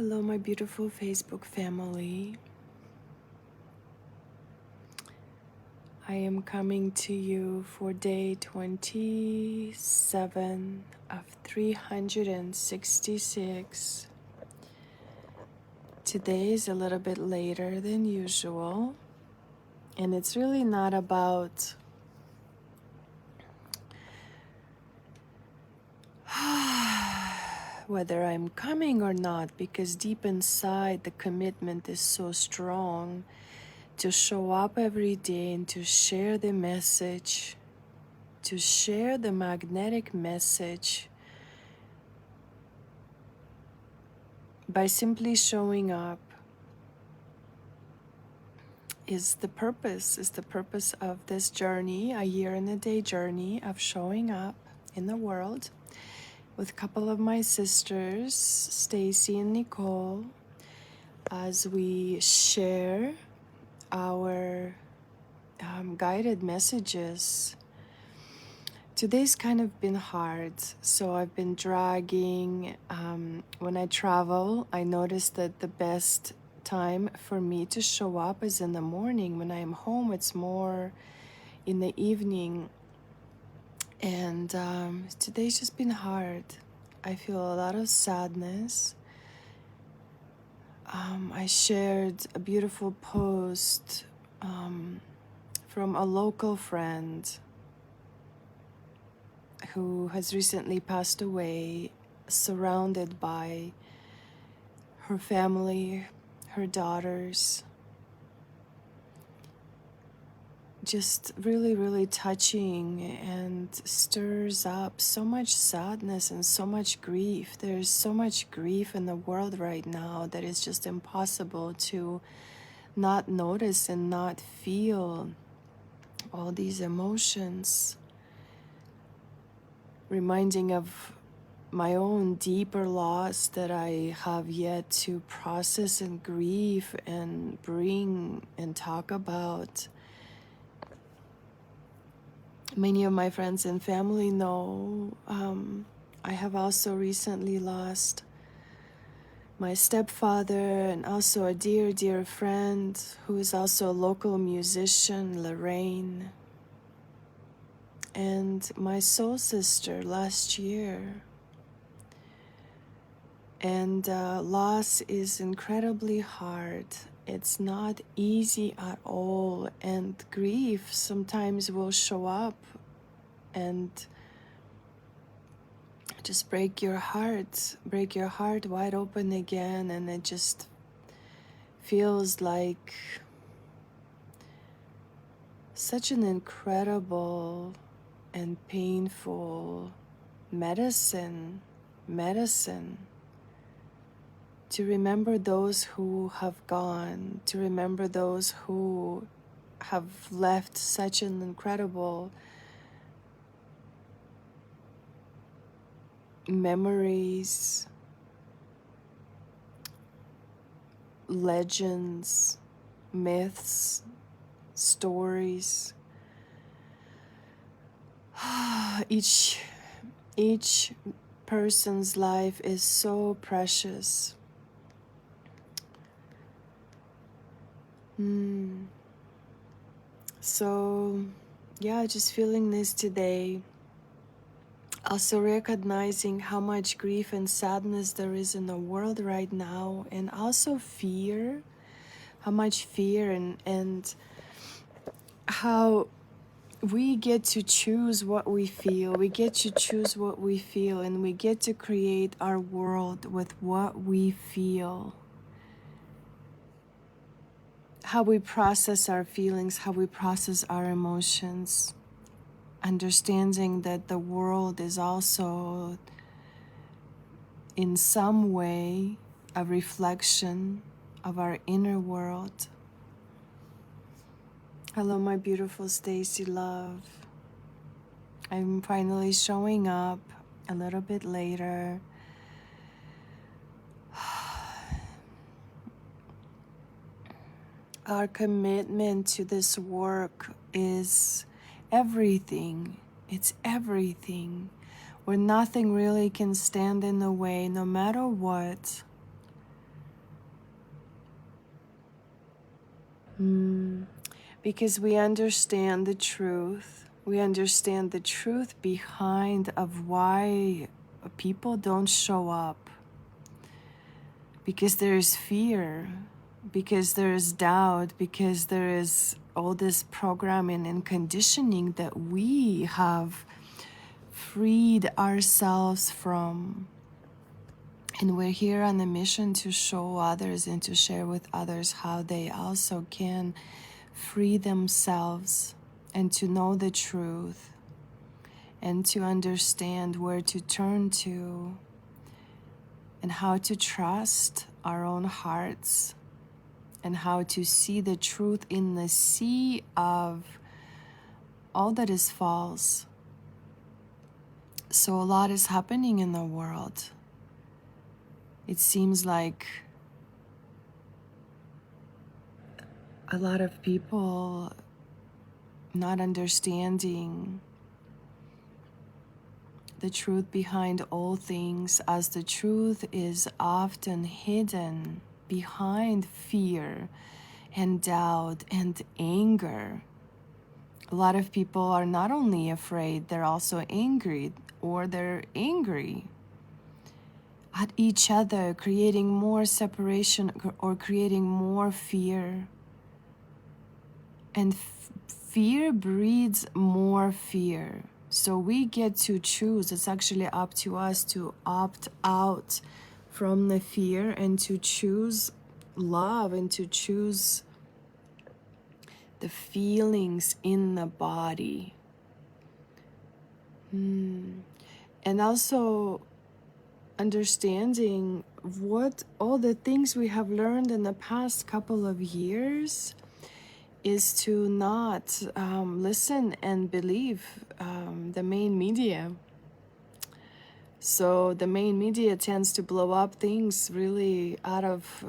Hello, my beautiful Facebook family. I am coming to you for day 27 of 366. Today is a little bit later than usual, and it's really not about whether I'm coming or not, because deep inside the commitment is so strong to show up every day and to share the message, to share the magnetic message by simply showing up is the purpose of this journey, a year and a day journey of showing up in the world with a couple of my sisters, Stacy and Nicole, as we share our guided messages. Today's kind of been hard, so I've been dragging. When I travel, I notice that the best time for me to show up is in the morning. When I'm home, it's more in the evening. And today's just been hard. I feel a lot of sadness. I shared a beautiful post from a local friend who has recently passed away, surrounded by her family, her daughters. Just really, really touching and stirs up so much sadness and so much grief. There's so much grief in the world right now that it's just impossible to not notice and not feel all these emotions. Reminding of my own deeper loss that I have yet to process and grieve and bring and talk about. Many of my friends and family know I have also recently lost my stepfather and also a dear, dear friend who is also a local musician, Lorraine, and my soul sister last year. And loss is incredibly hard. It's not easy at all. And grief sometimes will show up and just break your heart wide open again. And it just feels like such an incredible and painful medicine to remember those who have gone, to remember those who have left such an incredible memories, legends, myths, stories. Each person's life is so precious. So, yeah, just feeling this today. Also recognizing how much grief and sadness there is in the world right now, and also fear, how much fear and how we get to choose what we feel. We get to choose what we feel, and we get to create our world with what we feel. How we process our feelings, how we process our emotions. Understanding that the world is also in some way a reflection of our inner world. Hello, my beautiful Stacy love. I'm finally showing up a little bit later. Our commitment to this work is everything. It's everything. Where nothing really can stand in the way, no matter what. Mm. Because we understand the truth. We understand the truth behind of why people don't show up. Because there is fear, because there is doubt, because there is all this programming and conditioning that we have freed ourselves from. And we're here on a mission to show others and to share with others how they also can free themselves and to know the truth and to understand where to turn to and how to trust our own hearts and how to see the truth in the sea of all that is false. So a lot is happening in the world. It seems like a lot of people not understanding the truth behind all things, as the truth is often hidden behind fear and doubt and anger. A lot of people are not only afraid, they're also angry, or they're angry at each other, creating more separation or creating more fear. And fear breeds more fear. So we get to choose. It's actually up to us to opt out from the fear and to choose love and to choose the feelings in the body. And also understanding what all the things we have learned in the past couple of years is to not listen and believe the main media. So the main media tends to blow up things really out of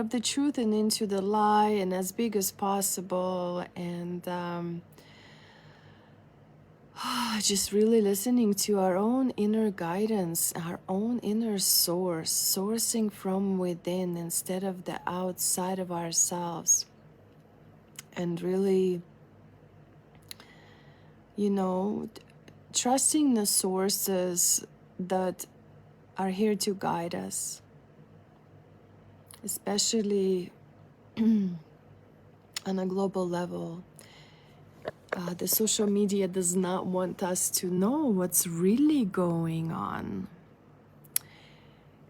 the truth and into the lie and as big as possible, and just really listening to our own inner guidance, our own inner source, sourcing from within instead of the outside of ourselves. And really, trusting the sources that are here to guide us, especially on a global level. The social media does not want us to know what's really going on.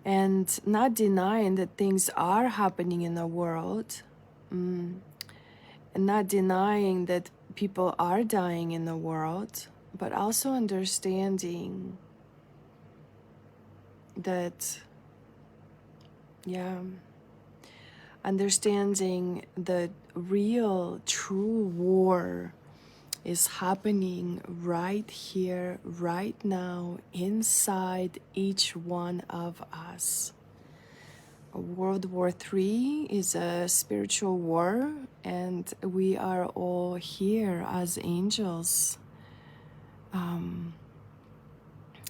And not denying that things are happening in the world. And not denying that people are dying in the world. But also understanding that, understanding that real, true war is happening right here, right now, inside each one of us. World War III is a spiritual war, and we are all here as angels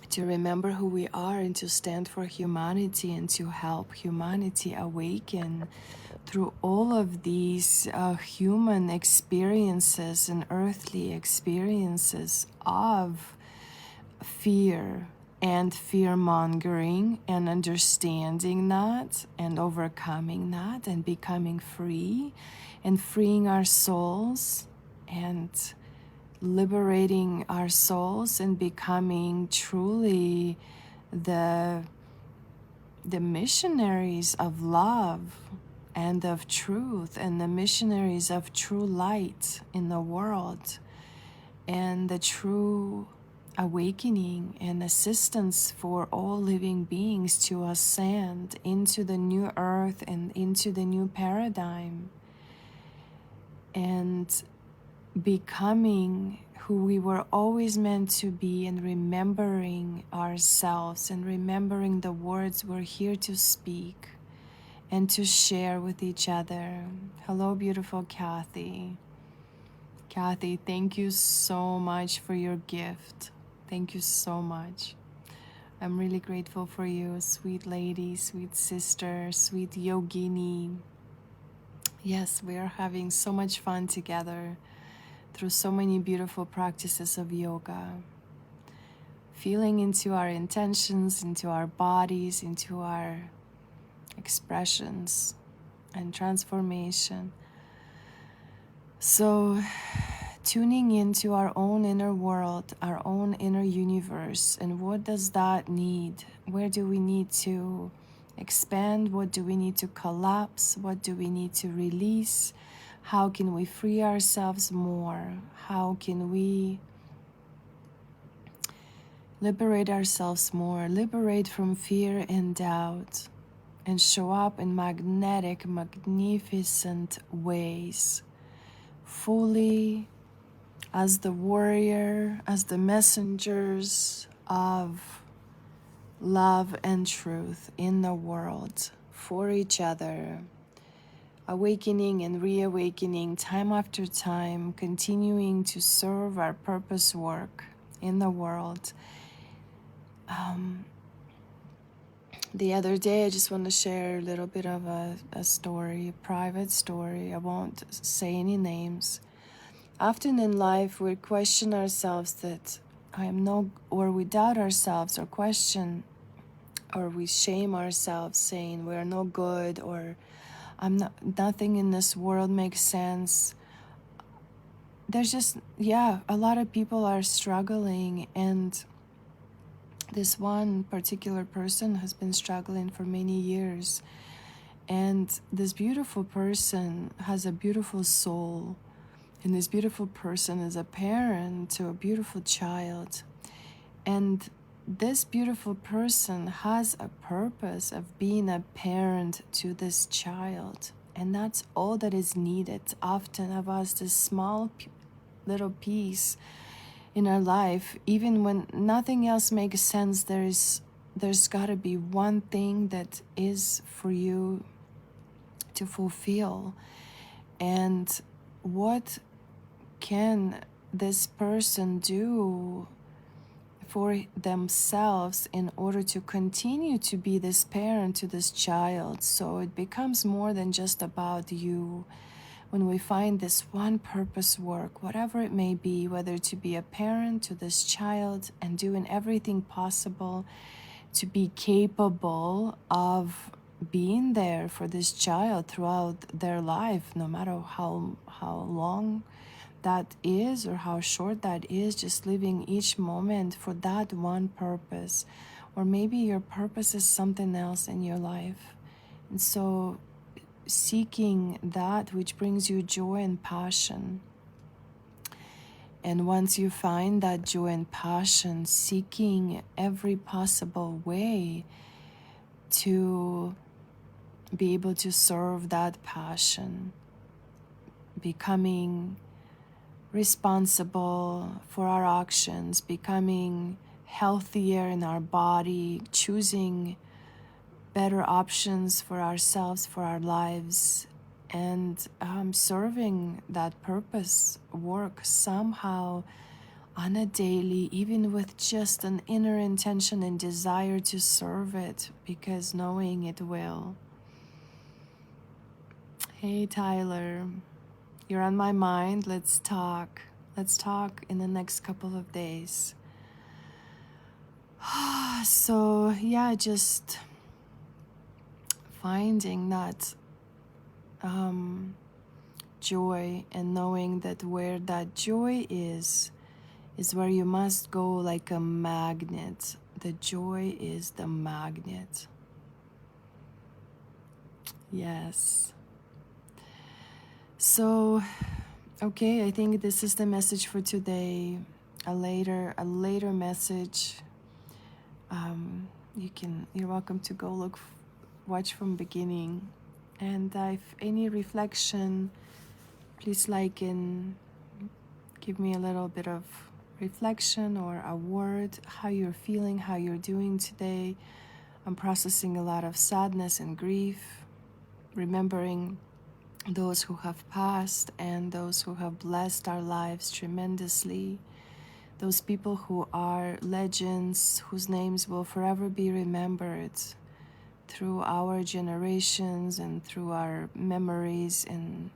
to remember who we are and to stand for humanity and to help humanity awaken through all of these human experiences and earthly experiences of fear and fear-mongering, and understanding that and overcoming that and becoming free and freeing our souls and liberating our souls and becoming truly the missionaries of love and of truth, and the missionaries of true light in the world, and the true awakening and assistance for all living beings to ascend into the new earth and into the new paradigm, and becoming who we were always meant to be, and remembering ourselves and remembering the words we're here to speak and to share with each other. Hello, beautiful Kathy. Kathy, thank you so much for your gift. Thank you so much. I'm really grateful for you, sweet lady, sweet sister, sweet yogini. Yes, we are having so much fun together through so many beautiful practices of yoga, feeling into our intentions, into our bodies, into our expressions and transformation. So, tuning into our own inner world, our own inner universe, and what does that need? Where do we need to expand? What do we need to collapse? What do we need to release? How can we free ourselves more? How can we liberate ourselves more, liberate from fear and doubt, and show up in magnetic, magnificent ways, fully as the warrior, as the messengers of love and truth in the world for each other, awakening and reawakening time after time, continuing to serve our purpose work in the world. The other day, I just want to share a little bit of a story, a private story. I won't say any names. Often in life, we question ourselves that I am no, or we doubt ourselves, or question, or we shame ourselves, saying we are no good, or I'm not, nothing in this world makes sense. There's just, a lot of people are struggling, and this one particular person has been struggling for many years. And this beautiful person has a beautiful soul. And this beautiful person is a parent to a beautiful child. And this beautiful person has a purpose of being a parent to this child. And that's all that is needed. Often of us, this small little piece in our life, even when nothing else makes sense, there's got to be one thing that is for you to fulfill. And what can this person do for themselves in order to continue to be this parent to this child? So it becomes more than just about you. When we find this one purpose work, whatever it may be, whether to be a parent to this child and doing everything possible to be capable of being there for this child throughout their life, no matter how long that is or how short that is, just living each moment for that one purpose. Or maybe your purpose is something else in your life. And so seeking that which brings you joy and passion. And once you find that joy and passion, seeking every possible way to be able to serve that passion, becoming responsible for our actions, becoming healthier in our body, choosing better options for ourselves, for our lives, and serving that purpose work somehow on a daily, even with just an inner intention and desire to serve it, because knowing it will. Hey Tyler, you're on my mind. Let's talk. Let's talk in the next couple of days. So just finding that joy and knowing that where that joy is where you must go like a magnet. The joy is the magnet. Yes. So, okay, I think this is the message for today. A later message. You're welcome to go watch from beginning. And if any reflection, please like and give me a little bit of reflection or a word, how you're feeling, how you're doing today. I'm processing a lot of sadness and grief, remembering those who have passed and those who have blessed our lives tremendously. Those people who are legends, whose names will forever be remembered through our generations and through our memories, and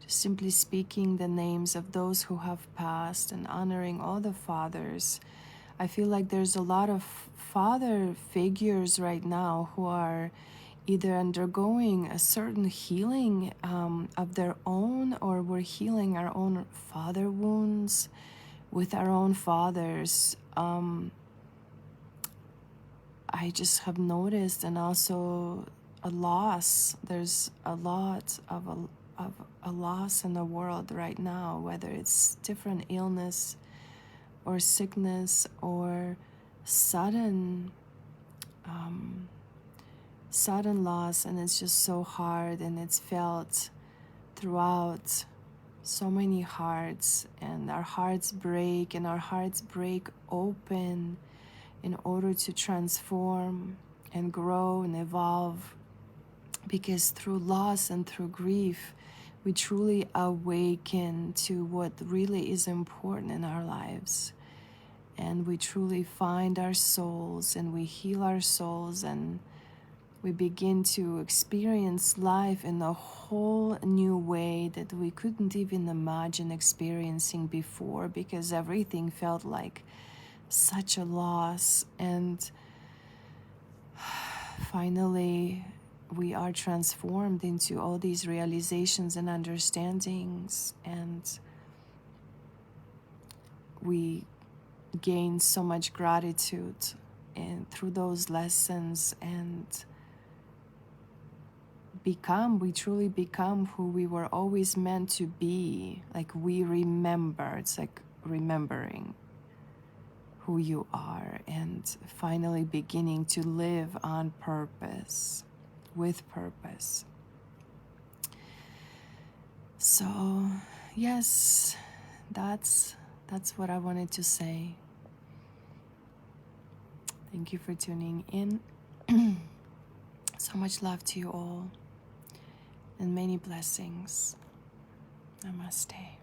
just simply speaking the names of those who have passed and honoring all the fathers. I feel like there's a lot of father figures right now who are either undergoing a certain healing of their own, or we're healing our own father wounds with our own fathers. I just have noticed, and also a loss. There's a lot of a loss in the world right now, whether it's different illness or sickness or sudden loss, and it's just so hard, and it's felt throughout so many hearts, and our hearts break, and our hearts break open in order to transform and grow and evolve, because through loss and through grief we truly awaken to what really is important in our lives, and we truly find our souls, and we heal our souls, and we begin to experience life in a whole new way that we couldn't even imagine experiencing before, because everything felt like such a loss. And finally we are transformed into all these realizations and understandings, and we gain so much gratitude and through those lessons, and we truly become who we were always meant to be. Like, we remember, it's like remembering who you are, and finally beginning to live on purpose, with purpose. So yes, that's what I wanted to say. Thank you for tuning in. So much love to you all, and many blessings. Namaste.